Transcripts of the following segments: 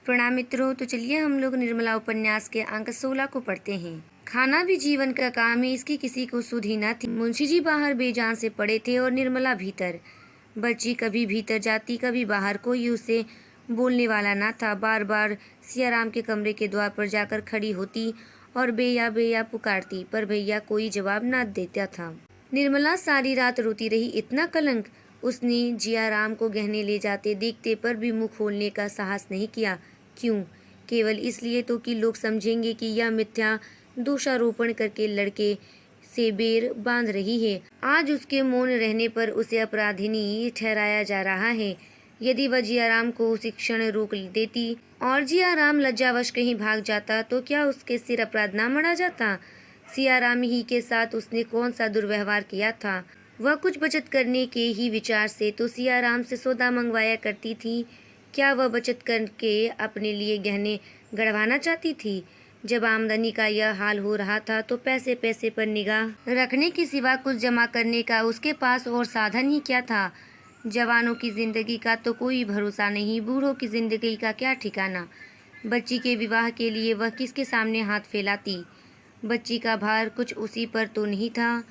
प्रणाम मित्रों। तो चलिए हम लोग निर्मला उपन्यास के अंक 16 को पढ़ते हैं। खाना भी जीवन का काम है, इसकी किसी को सुध ही न थी। मुंशी जी बाहर बेजान से पड़े थे और निर्मला भीतर। बच्ची कभी भीतर जाती कभी बाहर, कोई उसे बोलने वाला न था। बार बार सियाराम के कमरे के द्वार पर जाकर खड़ी होती और भैया भैया पुकारती, पर भैया कोई जवाब न देता था। निर्मला सारी रात रोती रही। इतना कलंक! उसने जियाराम को गहने ले जाते देखते पर भी मुंह खोलने का साहस नहीं किया। क्यों? केवल इसलिए तो कि लोग समझेंगे कि यह मिथ्या दोषारोपण करके लड़के से बेर बांध रही है। आज उसके मौन रहने पर उसे अपराधिनी ठहराया जा रहा है। यदि वह जियाराम को उसी क्षण रोक देती और जियाराम लज्जावश कहीं भाग जाता तो क्या उसके सिर अपराध न मढ़ा जाता? सियाराम ही के साथ उसने कौन सा दुर्व्यवहार किया था? वह कुछ बचत करने के ही विचार से तो सियाराम से सौदा मंगवाया करती थी। क्या वह बचत करके अपने लिए गहने गढ़वाना चाहती थी? जब आमदनी का यह हाल हो रहा था तो पैसे पैसे पर निगाह रखने के सिवा कुछ जमा करने का उसके पास और साधन ही क्या था? जवानों की जिंदगी का तो कोई भरोसा नहीं, बूढ़ों की जिंदगी का क्या ठिकाना। बच्ची के विवाह के लिए वह किसके सामने हाथ फैलाती? बच्ची का भार कुछ उसी पर तो नहीं था।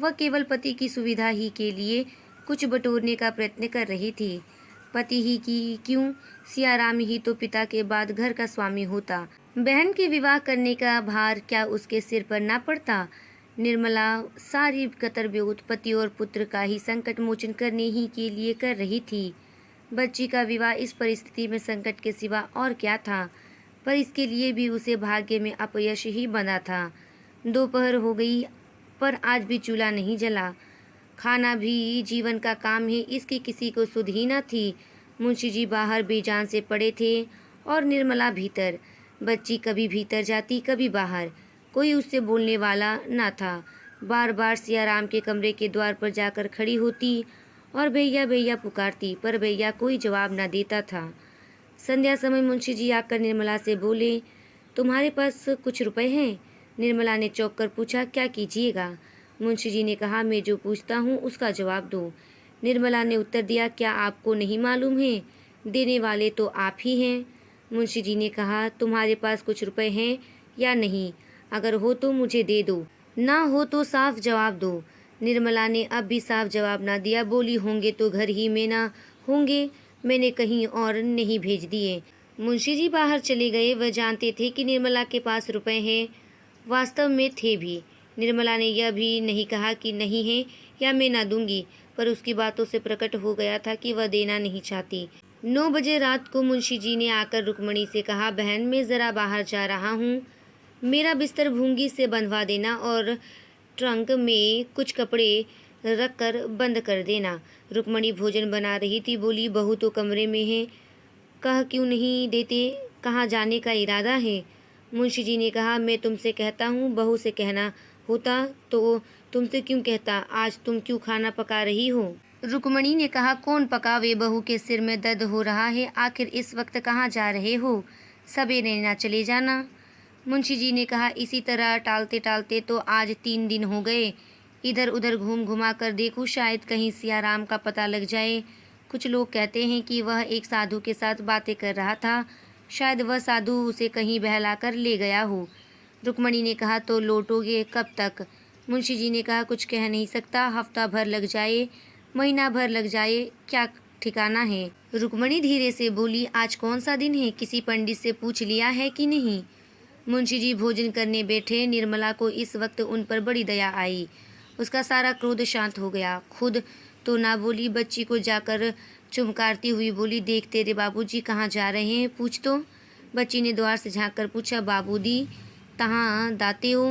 वह केवल पति की सुविधा ही के लिए कुछ बटोरने का प्रयत्न कर रही थी। पति ही की क्यों, सियाराम ही तो पिता के बाद घर का स्वामी होता। बहन के विवाह करने का भार क्या उसके सिर पर ना पड़ता? निर्मला सारी कतरब्योत पति और पुत्र का ही संकट मोचन करने ही के लिए कर रही थी। बच्ची का विवाह इस परिस्थिति में संकट के सिवा और क्या था? पर इसके लिए भी उसे भाग्य में अपयश ही बंधा था। दोपहर हो गई पर आज भी चूल्हा नहीं जला। खाना भी जीवन का काम है, इसकी किसी को सुध ही न थी। मुंशी जी बाहर बेजान से पड़े थे और निर्मला भीतर। बच्ची कभी भीतर जाती कभी बाहर, कोई उससे बोलने वाला न था। बार बार सियाराम के कमरे के द्वार पर जाकर खड़ी होती और भैया भैया पुकारती, पर भैया कोई जवाब न देता था। संध्या समय मुंशी जी आकर निर्मला से बोले, तुम्हारे पास कुछ रुपए हैं? निर्मला ने चौंक कर पूछा, क्या कीजिएगा? मुंशी जी ने कहा, मैं जो पूछता हूँ उसका जवाब दो। निर्मला ने उत्तर दिया, क्या आपको नहीं मालूम है? देने वाले तो आप ही हैं। मुंशी जी ने कहा, तुम्हारे पास कुछ रुपए हैं या नहीं? अगर हो तो मुझे दे दो, ना हो तो साफ जवाब दो। निर्मला ने अब भी साफ जवाब ना दिया। बोली, होंगे तो घर ही में, ना होंगे मैंने कहीं और नहीं भेज दिए। मुंशी जी बाहर चले गए। वह जानते थे कि निर्मला के पास रुपए हैं, वास्तव में थे भी। निर्मला ने यह भी नहीं कहा कि नहीं है या मैं ना दूंगी, पर उसकी बातों से प्रकट हो गया था कि वह देना नहीं चाहती। 9 बजे रात को मुंशी जी ने आकर रुक्मणी से कहा, बहन मैं ज़रा बाहर जा रहा हूँ, मेरा बिस्तर भूंगी से बंधवा देना और ट्रंक में कुछ कपड़े रख कर बंद कर देना। रुक्मणी भोजन बना रही थी। बोली, बहू तो कमरे में है, कह क्यों नहीं देते? कहाँ जाने का इरादा है? मुंशी जी ने कहा, मैं तुमसे कहता हूँ, बहू से कहना होता तो तुमसे क्यों कहता? आज तुम क्यों खाना पका रही हो? रुक्मणी ने कहा, कौन पकावे, बहू के सिर में दर्द हो रहा है। आखिर इस वक्त कहाँ जा रहे हो? सवेरे ना चले जाना। मुंशी जी ने कहा, इसी तरह टालते टालते तो आज 3 दिन हो गए। इधर उधर घूम घुमा कर देखूं, शायद कहीं सियाराम का पता लग जाए। कुछ लोग कहते हैं कि वह एक साधु के साथ बातें कर रहा था, शायद वह साधु उसे कहीं बहला कर ले गया हो। रुक्मणी ने कहा, तो लौटोगे कब तक? मुंशी जी ने कहा, कुछ कह नहीं सकता, हफ्ता भर लग जाए, महीना भर लग जाए, क्या ठिकाना है। रुक्मणी धीरे से बोली, आज कौन सा दिन है? किसी पंडित से पूछ लिया है कि नहीं? मुंशी जी भोजन करने बैठे। निर्मला को इस वक्त उन पर बड़ी दया आई। उसका सारा क्रोध शांत हो गया। खुद तो ना बोली, बच्ची को जाकर चुमकारती हुई बोली, देख तेरे बाबूजी कहाँ जा रहे हैं, पूछ तो। बच्ची ने द्वार से झांक कर पूछा, बाबूजी तहाँ दाते हो?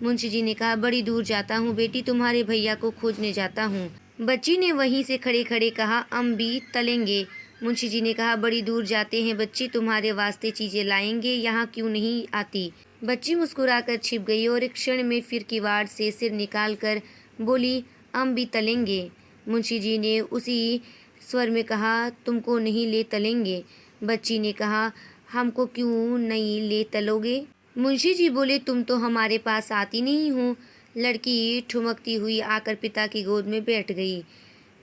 मुंशी जी ने कहा, बड़ी दूर जाता हूँ बेटी, तुम्हारे भैया को खोजने जाता हूँ। बच्ची ने वहीं से खड़े खड़े कहा, भी तलेंगे। मुंशी जी ने कहा, बड़ी दूर जाते हैं बच्ची, तुम्हारे वास्ते चीजें लाएंगे, यहाँ क्यों नहीं आती? बच्ची मुस्कुराकर छिप गई और एक क्षण में फिर किवाड़ से सिर निकाल कर बोली, भी तलेंगे। मुंशी जी ने उसी स्वर में कहा, तुमको नहीं ले तलेंगे। बच्ची ने कहा, हमको क्यों नहीं ले तलोगे? मुंशी जी बोले, तुम तो हमारे पास आती नहीं हो। लड़की ठुमकती हुई आकर पिता की गोद में बैठ गई।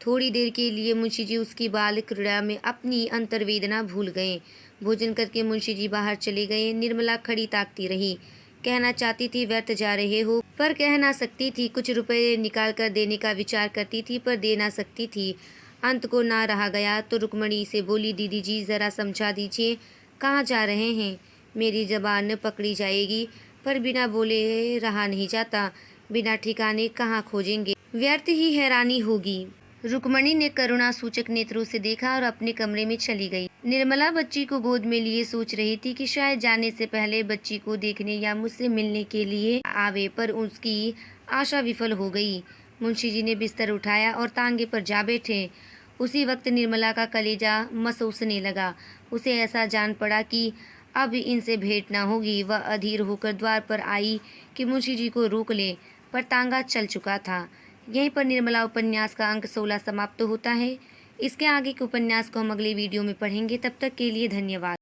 थोड़ी देर के लिए मुंशी जी उसकी बाल क्रीड़ा में अपनी अंतर्वेदना भूल गए। भोजन करके मुंशी जी बाहर चले गए। निर्मला खड़ी ताकती रही। कहना चाहती थी व्यर्थ जा रहे हो, पर कह ना सकती थी। कुछ रुपए निकाल कर देने का विचार करती थी, पर दे ना सकती थी। अंत को ना रहा गया तो रुक्मणी से बोली, दीदी जी ज़रा समझा दीजिए, कहाँ जा रहे हैं? मेरी ज़बान पकड़ी जाएगी, पर बिना बोले रहा नहीं जाता। बिना ठिकाने कहाँ खोजेंगे, व्यर्थ ही हैरानी होगी। रुक्मणी ने करुणा सूचक नेत्रों से देखा और अपने कमरे में चली गई। निर्मला बच्ची को गोद में लिए सोच रही थी कि शायद जाने से पहले बच्ची को देखने या मुझसे मिलने के लिए आवे, पर उसकी आशा विफल हो गई। मुंशी जी ने बिस्तर उठाया और तांगे पर जा बैठे। उसी वक्त निर्मला का कलेजा महसूसने लगा। उसे ऐसा जान पड़ा कि अब इनसे भेंट ना होगी। वह अधीर होकर द्वार पर आई कि मुंशी जी को रोक ले, पर तांगा चल चुका था। यहीं पर निर्मला उपन्यास का अंक 16 समाप्त होता है। इसके आगे के उपन्यास को हम अगले वीडियो में पढ़ेंगे। तब तक के लिए धन्यवाद।